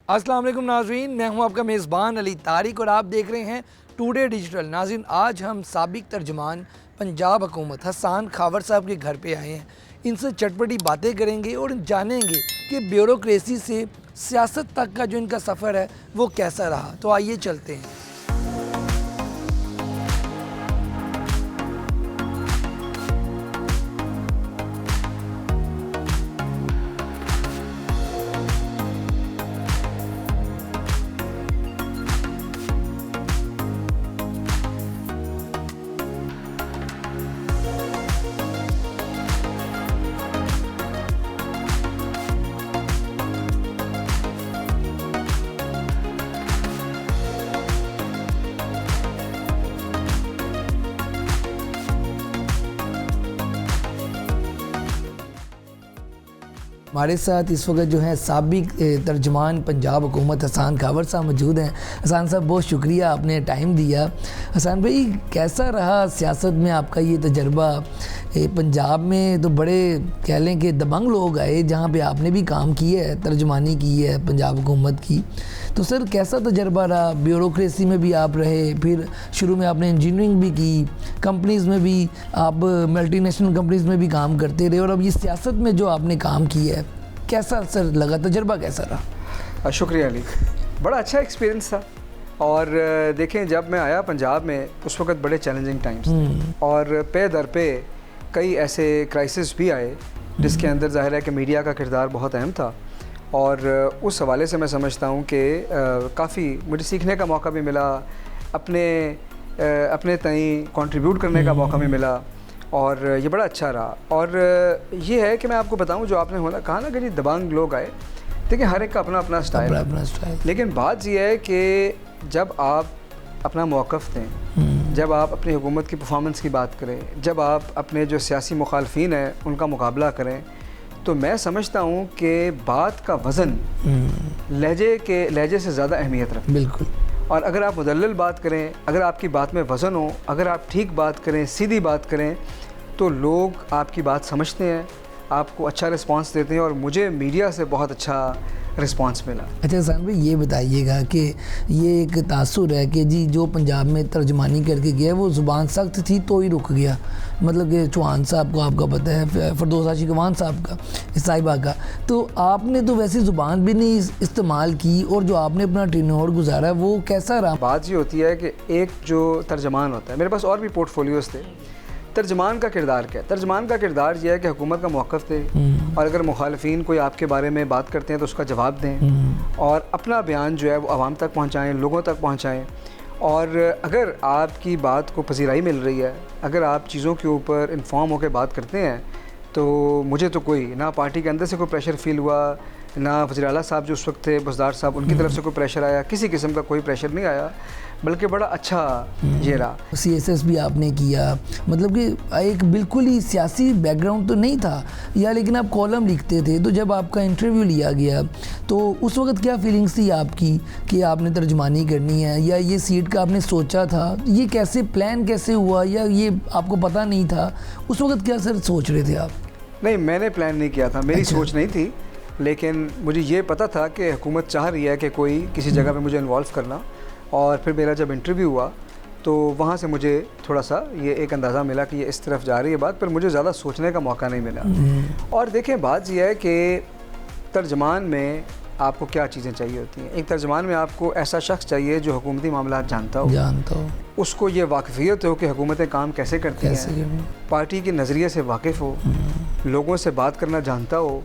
अस्सलाम वालेकुम नाज़रीन, मैं हूं आपका मेज़बान अली तारिक और आप देख रहे हैं टुडे डिजिटल। नाज़रीन, आज हम साबिक तर्जमान पंजाब हुकूमत हसन खावर साहब के घर पे आए हैं। इनसे चटपटी बातें करेंगे और जानेंगे कि ब्यूरोक्रेसी से सियासत तक का जो इनका सफ़र है वो कैसा रहा। तो आइए चलते हैं। हमारे साथ इस वक्त जो है साबिक तर्जमान पंजाब हुकूमत हसन खावर साहब मौजूद हैं। हसन साहब, बहुत शुक्रिया, आपने टाइम दिया। हसन भाई, कैसा रहा सियासत में आपका ये तजर्बा? पंजाब में तो बड़े कह लें कि दबंग लोग आए, जहाँ पे आपने भी काम किया है, तर्जमानी की है पंजाब हुकूमत की। तो सर, कैसा तजर्बा रहा? ब्यूरोक्रेसी में भी आप रहे, फिर शुरू में आपने इंजीनियरिंग भी की, कंपनीज़ में भी आप मल्टीनेशनल कंपनीज़ में भी काम करते रहे, और अब ये सियासत में जो आपने काम किया है, कैसा सर लगा? तजर्बा कैसा रहा? शुक्रिया अली, बड़ा अच्छा एक्सपीरियंस था। और देखें, जब मैं आया पंजाब में उस वक्त बड़े चैलेंजिंग टाइम्स थे और पे दर पे कई ऐसे क्राइसिस भी आए जिसके अंदर जाहिर है कि मीडिया का किरदार बहुत अहम था। और उस हवाले से मैं समझता हूँ कि काफ़ी मुझे सीखने का मौका भी मिला, अपने तई कंट्रीब्यूट करने का मौका भी मिला, और ये बड़ा अच्छा रहा। और ये है कि मैं आपको बताऊं, जो आपने कहा ना कि जी दबंग लोग आए, देखिए हर एक का अपना अपना स्टाइल है, लेकिन बात ये है कि जब आप अपना मौक़िफ़ दें, जब आप अपनी हुकूमत की परफॉर्मेंस की बात करें, जब आप अपने जो सियासी मुखालफिन हैं उनका मुकाबला करें, तो मैं समझता हूँ कि बात का वज़न लहजे से ज़्यादा अहमियत रखता है। बिल्कुल। और अगर आप मुदल्लल बात करें, अगर आपकी बात में वज़न हो, अगर आप ठीक बात करें, सीधी बात करें, तो लोग आपकी बात समझते हैं, आपको अच्छा रिस्पांस देते हैं। और मुझे मीडिया से बहुत अच्छा रिस्पांस मिला। अच्छा हसन भाई, ये बताइएगा कि ये एक तासुर है कि जी जो पंजाब में तर्जमानी करके गया वो ज़ुबान सख्त थी तो ही रुक गया। मतलब कि चौहान साहब को आपका पता है, फरदौस आशिकवान साहब का, साहिबा का, तो आपने तो वैसी ज़ुबान भी नहीं इस्तेमाल की, और जो आपने अपना टेन्योर गुजारा वो कैसा रहा? बात ये होती है कि एक जो तर्जमान होता है, मेरे पास और भी पोर्टफोलियोज़ थे। तर्जमान का किरदार क्या है? तर्जमान का किरदार ये है कि हुकूमत का मौक़िफ़ दे, और अगर मुखालफिन कोई आपके बारे में बात करते हैं तो उसका जवाब दें, और अपना बयान जो है वो आवाम तक पहुँचाएँ, लोगों तक पहुँचाएँ। और अगर आपकी बात को पजीराई मिल रही है, अगर आप चीज़ों के ऊपर इन्फॉर्म होकर बात करते हैं, तो मुझे तो कोई ना पार्टी के अंदर से कोई प्रेशर फील हुआ, ना वज़ीर आला साहब जो उस वक्त थे बुज़दार साहब, उनकी तरफ से कोई प्रेशर आया, किसी किस्म का कोई प्रेशर नहीं आया, बल्कि बड़ा अच्छा ये रहा। CSS भी आपने किया, मतलब कि एक बिल्कुल ही सियासी बैकग्राउंड तो नहीं था या, लेकिन आप कॉलम लिखते थे। तो जब आपका इंटरव्यू लिया गया तो उस वक्त क्या फीलिंग्स थी आपकी कि आपने तर्जमानी करनी है, या ये सीट का आपने सोचा था? ये कैसे प्लान कैसे हुआ, या ये आपको पता नहीं था उस वक्त? क्या सर सोच रहे थे आप? नहीं, मैंने प्लान नहीं किया था, मेरी सोच नहीं थी, लेकिन मुझे ये पता था कि हुकूमत चाह रही है कि कोई किसी जगह पे मुझे इन्वॉल्व करना। और फिर मेरा जब इंटरव्यू हुआ तो वहाँ से मुझे थोड़ा सा ये एक अंदाज़ा मिला कि ये इस तरफ जा रही है बात, पर मुझे ज़्यादा सोचने का मौका नहीं मिला। और देखें, बात यह है कि तर्जमान में आपको क्या चीज़ें चाहिए होती हैं। एक तर्जमान में आपको ऐसा शख्स चाहिए जो हुकूमती मामला जानता हो, उसको ये वाकफ़ियत हो कि हुकूमतें काम कैसे करती हैं, पार्टी के नज़रिए से वाकिफ़ हो, लोगों से बात करना जानता हो,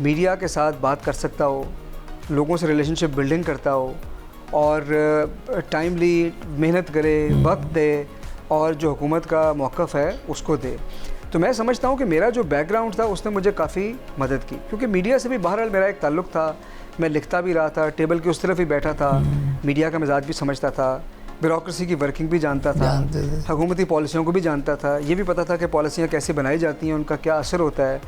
मीडिया के साथ बात कर सकता हो, लोगों से रिलेशनशिप बिल्डिंग करता हो, और टाइमली मेहनत करे, वक्त दे, और जो हुकूमत का मौक़िफ़ है उसको दे। तो मैं समझता हूँ कि मेरा जो बैकग्राउंड था उसने मुझे काफ़ी मदद की, क्योंकि मीडिया से भी बहरहाल मेरा एक ताल्लुक़ था, मैं लिखता भी रहा था, टेबल के उस तरफ ही बैठा था, मीडिया का मिजाज भी समझता था, ब्यूरोक्रेसी की वर्किंग भी जानता था, हुकूमती पॉलिसियों को भी जानता था, ये भी पता था कि पॉलिसियाँ कैसे बनाई जाती हैं, उनका क्या असर होता है।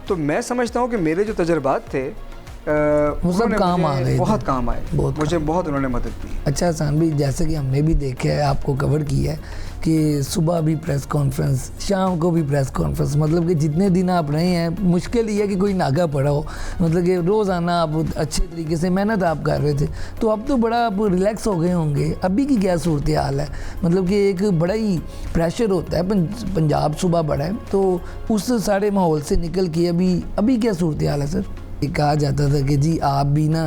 तो मैं समझता हूँ कि मेरे जो तजर्बात थे वो सब काम आ गए, बहुत काम आए, मुझे बहुत उन्होंने मदद दी। अच्छा हसन भाई, जैसे कि हमने भी देखा है, आपको कवर किया है कि सुबह भी प्रेस कॉन्फ्रेंस, शाम को भी प्रेस कॉन्फ्रेंस, मतलब कि जितने दिन आप रहे हैं मुश्किल ही है कि कोई नागा पड़ा हो, मतलब कि रोज़ाना आप अच्छे तरीके से मेहनत आप कर रहे थे। तो अब तो बड़ा आप रिलैक्स हो गए होंगे, अभी की क्या सूरत हाल है? मतलब कि एक बड़ा ही प्रेशर होता है, पंजाब सुबह बड़ा है, तो उस सारे माहौल से निकल के अभी क्या सूरत हाल है सर? कहा जाता था कि जी आप भी ना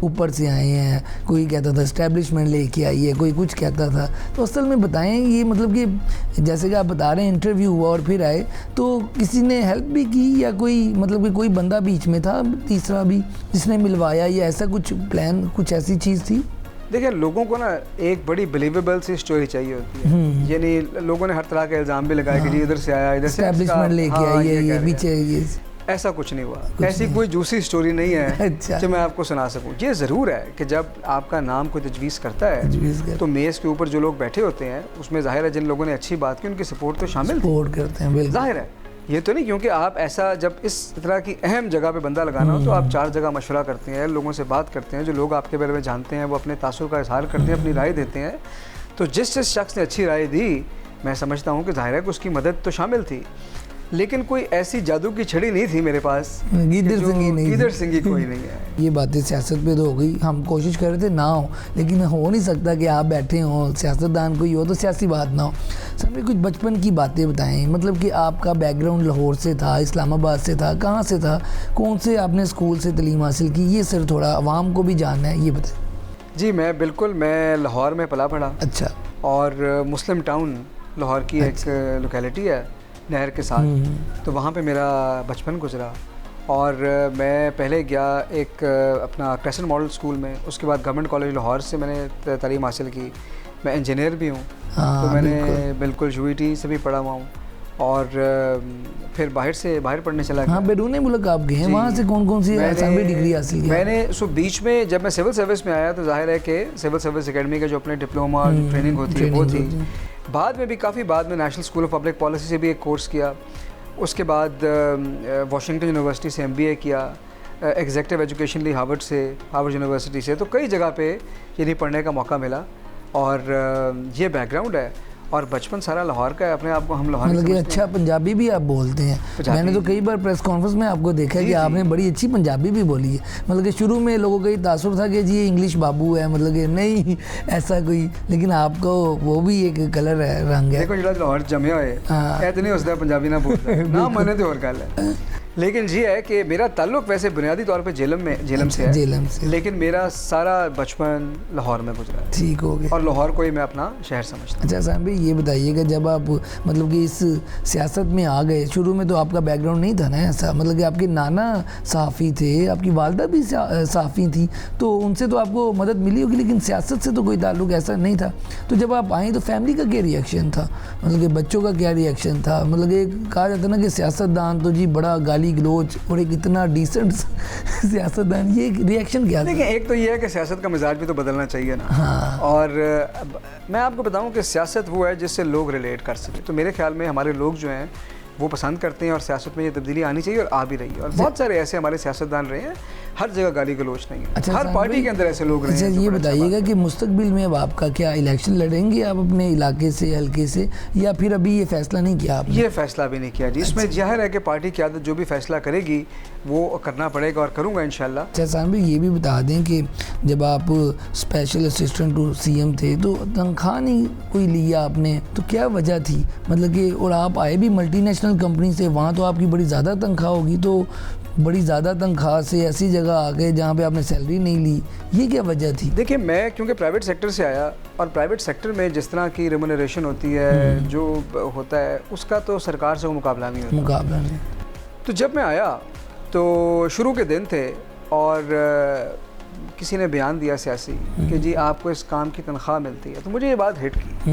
ऊपर से आए हैं, कोई कहता था इस्टेब्लिशमेंट लेके आई है, कोई कुछ कहता था। तो असल में बताएं, ये मतलब कि जैसे कि आप बता रहे हैं इंटरव्यू हुआ और फिर आए, तो किसी ने हेल्प भी की या कोई मतलब कि कोई बंदा बीच में था तीसरा भी जिसने मिलवाया, या ऐसा कुछ प्लान, कुछ ऐसी चीज़ थी? देखिए, लोगों को ना एक बड़ी बिलीवेबल सी स्टोरी चाहिए होती है, यानी लोगों ने हर तरह के इल्ज़ाम भी लगाए कि जी इधर से आया, इधर से एस्टेब्लिशमेंट लेके आई है, ये पीछे ये। ऐसा कुछ नहीं हुआ, ऐसी कोई जूसी स्टोरी नहीं है अच्छा। जो मैं आपको सुना सकूं। ये ज़रूर है कि जब आपका नाम कोई तजवीज़ करता है तो मेज़ के ऊपर जो लोग बैठे होते हैं उसमें ज़ाहिर है जिन लोगों ने अच्छी बात की उनकी सपोर्ट तो शामिल करते हैं, ज़ाहिर है। ये तो नहीं क्योंकि आप ऐसा जब इस तरह की अहम जगह पे बंदा लगाना हो तो आप 4 जगह मशवरा करते हैं, लोगों से बात करते हैं, जो लोग आपके बारे में जानते हैं वो अपने तासुर का इजहार करते हैं, अपनी राय देते हैं। तो जिस शख्स ने अच्छी राय दी, मैं समझता हूँ कि ज़ाहिर है कि उसकी मदद तो शामिल थी, लेकिन कोई ऐसी जादू की छड़ी नहीं थी मेरे पास, गीदड़ सिंगी कोई नहीं है। ये बातें सियासत पे तो हो गई, हम कोशिश कर रहे थे ना हो, लेकिन हो नहीं सकता कि आप बैठे हों, सियासतदान कोई हो तो सियासी बात ना हो। सर मुझे कुछ बचपन की बातें बताएं, मतलब कि आपका बैकग्राउंड लाहौर से था, इस्लामाबाद से था, कहाँ से था, कौन से आपने स्कूल से तालीम हासिल की, ये सर थोड़ा आवाम को भी जानना है, ये बताएं। जी मैं लाहौर में पला पढ़ा। अच्छा। और मुस्लिम टाउन लाहौर की एक लोकेलिटी है नहर के साथ, तो वहाँ पे मेरा बचपन गुजरा। और मैं पहले गया एक अपना क्रेसेंट मॉडल स्कूल में, उसके बाद गवर्नमेंट कॉलेज लाहौर से मैंने तालीम हासिल की। मैं इंजीनियर भी हूँ, तो मैंने बिल्कुल यूईटी से भी पढ़ा हुआ हूँ। और फिर बाहर पढ़ने चला गया। हाँ, बैरून मुल्क आप गए हैं, वहाँ से कौन सी डिग्री हासिल की? मैंने बीच में जब मैं सिविल सर्विस में आया तो जाहिर है कि सिविल सर्विस एकेडमी का जो अपने डिप्लोमा ट्रेनिंग होती है वो थी। बाद में भी काफ़ी बाद में national school of public policy से भी एक कोर्स किया। उसके बाद वाशिंगटन यूनिवर्सिटी से MBA किया, एग्जेक्टिव एजुकेशन ली हार्वर्ड यूनिवर्सिटी से। तो कई जगह पे यानी पढ़ने का मौका मिला और ये बैकग्राउंड है। और बचपन सारा लाहौर का है, अपने आप को हम लाहौर मतलब कि अच्छा पंजाबी भी आप बोलते हैं? मैंने तो कई बार प्रेस कॉन्फ्रेंस में आपको देखा है कि आपने बड़ी अच्छी पंजाबी भी बोली है। मतलब कि शुरू में लोगों का ये तासुर था कि जी ये इंग्लिश बाबू है, मतलब कि नहीं ऐसा कोई, लेकिन आपको वो भी एक कलर है, रंग है। देखो जो लाहौर जमे हुए कहते नहीं उसदा पंजाबी ना बोलता ना मने तो और गल है। लेकिन ये है कि मेरा ताल्लुक वैसे बुनियादी तौर पे जेलम से है, लेकिन मेरा सारा बचपन लाहौर में गुजरा है। ठीक हो गया। और लाहौर को ही मैं अपना शहर समझता हूँ। अच्छा साहब भाई, ये बताइएगा जब आप मतलब कि इस सियासत में आ गए, शुरू में तो आपका बैकग्राउंड नहीं था ना ऐसा, मतलब कि आपके नाना सहाफ़ी थे, आपकी वालदा भी सहाफ़ी थी, तो उनसे तो आपको मदद मिली होगी, लेकिन सियासत से तो कोई ताल्लुक ऐसा नहीं था। तो जब आप आए तो फैमिली का क्या रिएक्शन था, मतलब कि बच्चों का क्या रिएक्शन था? मतलब कि कहा जाता ना कि सियासतदान तो जी बड़ा गाली गलोच और एक इतना डिसेंट सियासतदान, ये रिएक्शन क्या था? देखिए, एक तो ये है कि सियासत का मिजाज भी तो बदलना चाहिए ना। हाँ। और मैं आपको बताऊं कि सियासत वो है जिससे लोग रिलेट कर सके। तो मेरे ख्याल में हमारे लोग जो हैं वो पसंद करते हैं और सियासत में ये तब्दीली आनी चाहिए और आ भी रही है। और बहुत सारे ऐसे हमारे सियासतदान रहे हैं, हर जगह गाली गलोच नहीं है। अच्छा, हर पार्टी के अंदर ऐसे लोग रहे हैं। अच्छा, ये बताइएगा कि मुस्तकबिल में अब आपका क्या इलेक्शन लड़ेंगे आप अपने इलाके से, हल्के से, या फिर अभी ये फैसला नहीं किया आपने? ये फैसला भी नहीं किया जी। इसमें जाहिर है कि पार्टी की आदत जो भी फैसला करेगी वो करना पड़ेगा और करूँगा इंशाल्लाह। अच्छा साहब भी ये भी बता दें कि जब आप स्पेशल असिस्टेंट टू CM थे तो तनख्वाह नहीं कोई लिया आपने, तो क्या वजह थी? मतलब कि और आप आए भी मल्टीनेशनल कंपनी से, वहाँ तो आपकी बड़ी ज़्यादा तनख्वाह होगी, तो बड़ी ज़्यादा तनख्वाह से ऐसी जगह आ गए जहाँ पे आपने सैलरी नहीं ली, ये क्या वजह थी? देखिए, मैं क्योंकि प्राइवेट सेक्टर से आया और प्राइवेट सेक्टर में जिस तरह की रेम्यूनरेशन होती है, जो होता है, उसका तो सरकार से मुकाबला नहीं होता। तो जब मैं आया तो शुरू के दिन थे और किसी ने बयान दिया सियासी कि जी आपको इस काम की तनख्वाह मिलती है, तो मुझे ये बात हिट की।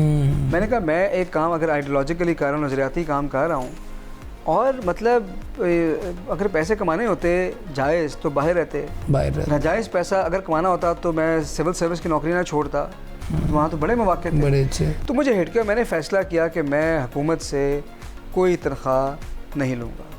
मैंने कहा मैं एक काम अगर आइडियोलॉजिकली कर रहा हूँ, नज़रियाती काम कर रहा हूँ, और मतलब अगर पैसे कमाने होते जायज़ तो बाहर रहते, नाजायज़ पैसा अगर कमाना होता तो मैं सिविल सर्विस की नौकरी ना छोड़ता, तो वहाँ तो बड़े मौके थे, बड़े अच्छे। तो मुझे हिट किया। मैंने फ़ैसला किया कि मैं हुकूमत से कोई तनख्वाह नहीं लूँगा।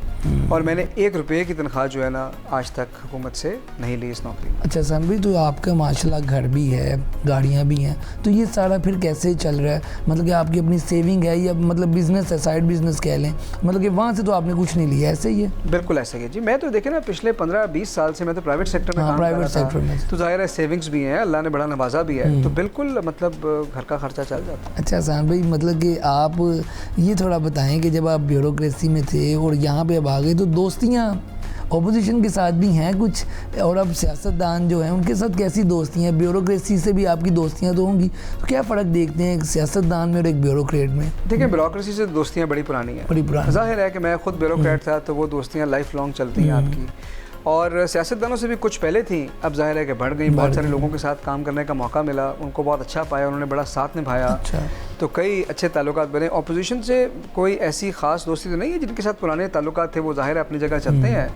और मैंने 1 रुपये की तनख्वाह जो है ना आज तक हुकूमत से नहीं ली इस नौकरी में। अच्छा हसन भाई, तो आपका माशाल्लाह घर भी है, गाड़ियाँ भी हैं, तो ये सारा फिर कैसे चल रहा है? मतलब कि आपकी अपनी सेविंग है या मतलब बिज़नेस है, साइड बिज़नेस कह लें, मतलब कि वहाँ से तो आपने कुछ नहीं लिया, ऐसे ही है? बिल्कुल ऐसे ही जी। मैं तो देखे ना पिछले 15-20 साल से मैं तो प्राइवेट सेक्टर में काम कर रहा था, तो ज़ाहिर है सेविंग्स भी हैं, अल्लाह ने बड़ा नवाजा भी है, तो बिल्कुल मतलब घर का खर्चा चल जाता है। अच्छा हसन भाई, मतलब कि आप ये थोड़ा बताएं कि जब आप ब्यूरोक्रेसी में थे और यहाँ पे अब आ गए, तो दोस्तियाँ ऑपोजिशन के साथ भी हैं कुछ, और अब सियासतदान जो हैं उनके साथ कैसी दोस्तियाँ हैं? ब्यूरोक्रेसी से भी आपकी दोस्तियाँ तो होंगी, तो क्या फ़र्क देखते हैं एक सियासतदान में और एक ब्यूरोक्रेट में? देखिए, ब्यूरोक्रेसी से दोस्तियाँ बड़ी पुरानी हैं, बड़ी पुरानी। ज़ाहिर है कि मैं खुद ब्यूरोक्रेट था, तो वो दोस्तियाँ लाइफ लॉन्ग चलती हैं आपकी। और सियासतदानों से भी कुछ पहले थी, अब ज़ाहिर है कि बढ़ गई। बहुत सारे लोगों के साथ काम करने का मौका मिला, उनको बहुत अच्छा पाया, उन्होंने बड़ा साथ निभाया। अच्छा। तो कई अच्छे ताल्लुकात बने। ऑपोजिशन से कोई ऐसी ख़ास दोस्ती तो नहीं है, जिनके साथ पुराने ताल्लुकात थे वो ज़ाहिर है अपनी जगह चलते हैं,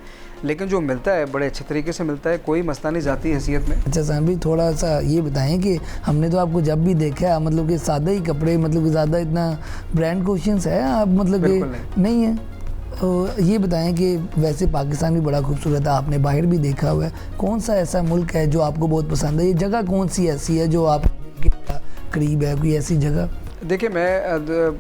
लेकिन जो मिलता है बड़े अच्छे तरीके से मिलता है, कोई मसला नहीं ज़ाती हैसियत में। अच्छा हसन भाई, थोड़ा सा ये बताएं कि हमने तो आपको जब भी देखा मतलब कि सादा ही कपड़े, मतलब कि ज़्यादा इतना ब्रांड कॉन्शियस है आप, मतलब कि नहीं है? ये बताएं कि वैसे पाकिस्तान भी बड़ा खूबसूरत है, आपने बाहर भी देखा हुआ है, कौन सा ऐसा मुल्क है जो आपको बहुत पसंद है? ये जगह कौन सी ऐसी है जो आपके करीब है, कोई ऐसी जगह? देखिए, मैं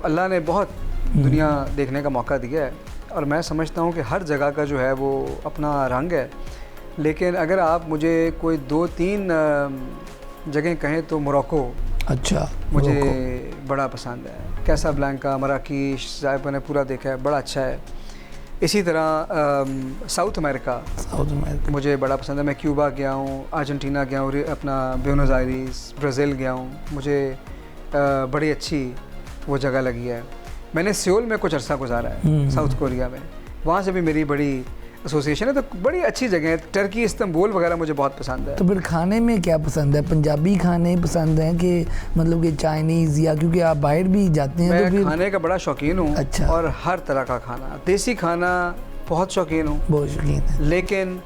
अल्लाह ने बहुत दुनिया देखने का मौका दिया है, और मैं समझता हूँ कि हर जगह का जो है वो अपना रंग है, लेकिन अगर आप मुझे कोई 2-3 जगह कहें तो मोरक्को। अच्छा, मुझे बड़ा पसंद है। कैसाब्लैंका, मराकीश, ज़ाहिर ने पूरा देखा है, बड़ा अच्छा है। इसी तरह साउथ अमेरिका मुझे बड़ा पसंद है। मैं क्यूबा गया हूँ, अर्जेंटीना गया हूँ, अपना ब्यूनस आयर्स, ब्राज़ील गया हूँ, मुझे बड़ी अच्छी वो जगह लगी है। मैंने सियोल में कुछ अरसा गुजारा है, साउथ कोरिया में, वहाँ से भी मेरी बड़ी एसोसिएशन है, तो बड़ी अच्छी जगह है। टर्की, इस्तांबुल वगैरह मुझे बहुत पसंद है। तो फिर खाने में क्या पसंद है? पंजाबी खाने पसंद हैं कि मतलब कि चाइनीज़, या क्योंकि आप बाहर भी जाते हैं? मैं तो फिर खाने का बड़ा शौकीन हूँ। अच्छा। और हर तरह का खाना, देसी खाना बहुत शौकीन हूँ, बहुत शौकीन है। लेकिन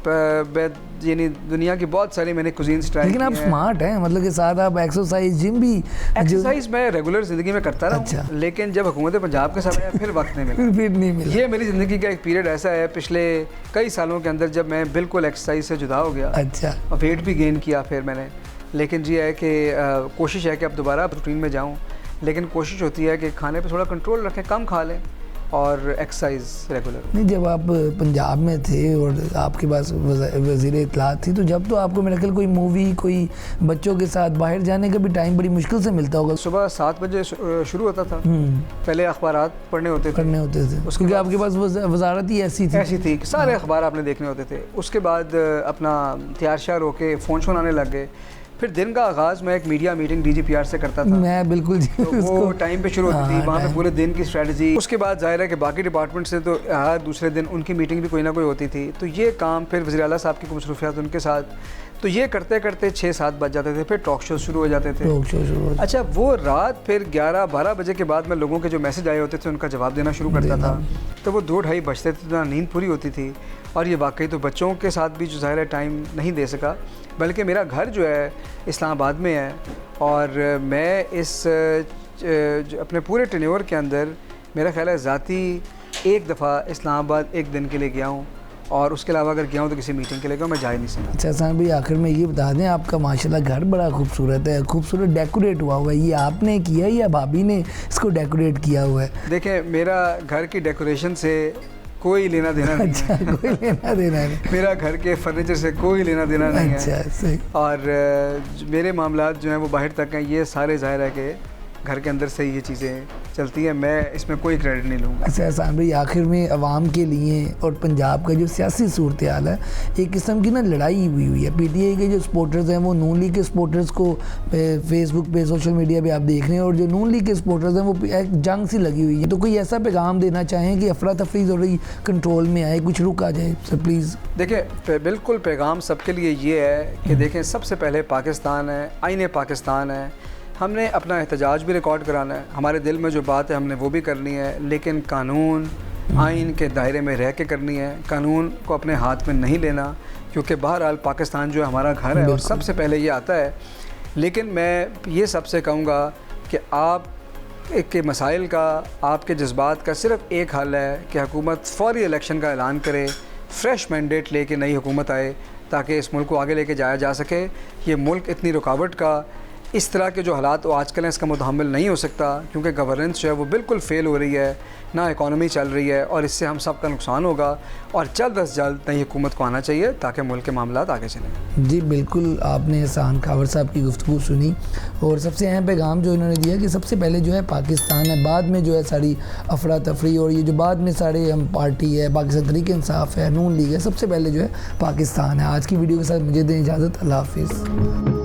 यानी दुनिया की बहुत सारी मैंने कुजीन्स ट्राई की हैं। लेकिन आप स्मार्ट हैं, मतलब कि साथ आप एक्सरसाइज, जिम भी? एक्सरसाइज मैं रेगुलर ज़िंदगी में करता रहा हूँ। अच्छा। लेकिन जब हुकूमत पंजाब के समय फिर वक्त नहीं मिला। फिर नहीं मिला। ये मेरी ज़िंदगी का एक पीरियड ऐसा है पिछले कई सालों के अंदर, जब मैं बिल्कुल एक्सरसाइज से जुदा हो गया। अच्छा। और वेट भी गेन किया फिर मैंने, लेकिन जी है कि कोशिश है कि अब दोबारा रूटीन में जाऊँ, लेकिन कोशिश होती है कि खाने पर थोड़ा कंट्रोल रखें, कम खा लें और एक्सरसाइज रेगुलर। नहीं, जब आप पंजाब में थे और आपके पास वज़ीर इत्तलात थी, तो जब तो आपको मेरा ख्याल कोई मूवी, कोई बच्चों के साथ बाहर जाने का भी टाइम बड़ी मुश्किल से मिलता होगा। सुबह 7 बजे शुरू होता था, पहले अखबारात पढ़ने होते थे। उसके आपके पास वजारत ही ऐसी थी कि सारे अखबार आपने देखने होते थे। उसके बाद अपना तैयार श्यार होके फ़ोन आने लग गए। फिर दिन का आगाज़ मैं एक मीडिया मीटिंग DGPR से करता था। मैं बिल्कुल तो वो टाइम पे शुरू होती थी, वहाँ पे पूरे दिन की स्ट्रेटजी। उसके बाद जाहिर है कि बाकी डिपार्टमेंट से तो हर दूसरे दिन उनकी मीटिंग भी कोई ना कोई होती थी, तो ये काम फिर वज़ीर आला साहब की मसरूफियात उनके साथ, तो ये करते करते 6-7 बज जाते थे। फिर टॉक शो शुरू हो जाते थे। अच्छा, वो रात फिर 11-12 बजे के बाद मैं लोगों के जो मैसेज आए होते थे उनका जवाब देना शुरू करता था, तो वो 2-2:30 बजते थे, तो नींद पूरी होती थी। और ये वाकई तो बच्चों के साथ भी जो ज़ाहिर है टाइम नहीं दे सका, बल्कि मेरा घर जो है इस्लामाबाद में है, और मैं इस अपने पूरे टेन्योर के अंदर मेरा ख्याल है ज़ाती एक दफ़ा इस्लामाबाद एक दिन के लिए गया हूँ, और उसके अलावा अगर गया हूँ तो किसी मीटिंग के लिए गया, मैं जा ही नहीं सकता। अच्छा हसन भाई, आखिर में ये बता दें, आपका माशाल्लाह घर बड़ा खूबसूरत है, खूबसूरत डेकोरेट हुआ हुआ है, ये आपने किया या भाभी ने इसको डेकोरेट किया हुआ है? देखें, मेरा घर की डेकोरेशन से कोई लेना देना नहीं है। कोई लेना देना नहीं। मेरा घर के फर्नीचर से कोई लेना देना नहीं है। अच्छा, सही। और मेरे मामलात जो हैं वो बाहर तक हैं, ये सारे ज़ाहिर है कि घर के अंदर से ये चीज़ें चलती हैं, मैं इसमें कोई क्रेडिट नहीं लूँगा। अच्छा हसन भाई, आखिर में अवाम के लिए और पंजाब का जो सियासी सूरत हाल है, एक किस्म की ना लड़ाई हुई है। PTI के जो सपोर्टर्स हैं वो नून लीग के सपोर्टर्स को फेसबुक पे, सोशल मीडिया पे आप देख रहे हैं, और जो नून लीग के सपोर्टर्स हैं वो एक जंग सी लगी हुई है। तो कोई ऐसा पैगाम देना चाहें कि अफरा तफरी थोड़ी कंट्रोल में आए, कुछ रुक आ जाए सर प्लीज़? देखिए, बिल्कुल पैगाम सबके लिए ये है कि देखें, सबसे पहले पाकिस्तान है, आईने पाकिस्तान है, हमने अपना एहतजाज भी रिकॉर्ड कराना है, हमारे दिल में जो बात है हमने वो भी करनी है, लेकिन कानून आइन के दायरे में रह के करनी है। कानून को अपने हाथ में नहीं लेना, क्योंकि बहरहाल पाकिस्तान जो है हमारा घर है और सबसे पहले ये आता है। लेकिन मैं ये सबसे कहूँगा कि आप के मसाइल का, आपके जज्बात का सिर्फ एक हल है कि हुकूमत फौरी इलेक्शन का ऐलान करे, फ्रेश मैंडेट लेके नई हुकूमत आए ताकि इस मुल्क को आगे लेके जाया जा सके। ये मुल्क इतनी रुकावट का, इस तरह के जो हालात आजकल हैं इसका मुतहम्मिल नहीं हो सकता, क्योंकि गवर्नेंस जो है वो बिल्कुल फ़ेल हो रही है, ना इकॉनमी चल रही है, और इससे हम सब का नुकसान होगा। और जल्द अज जल्द नई हुकूमत को आना चाहिए ताकि मुल्क के मामलात आगे चलें। जी बिल्कुल, आपने एहसान खावर साहब की गुफ्तगू सुनी और सबसे अहम पैगाम जो इन्होंने दिया कि सबसे पहले जो है पाकिस्तान है, बाद में जो है सारी अफरा तफरी और ये जो बाद में सारे हम पार्टी है, पाकिस्तान तहरीक इंसाफ है, नून लीग है, सबसे पहले जो है पाकिस्तान है। आज की वीडियो के साथ मुझे दें इजाज़त। अल्लाह हाफिज़।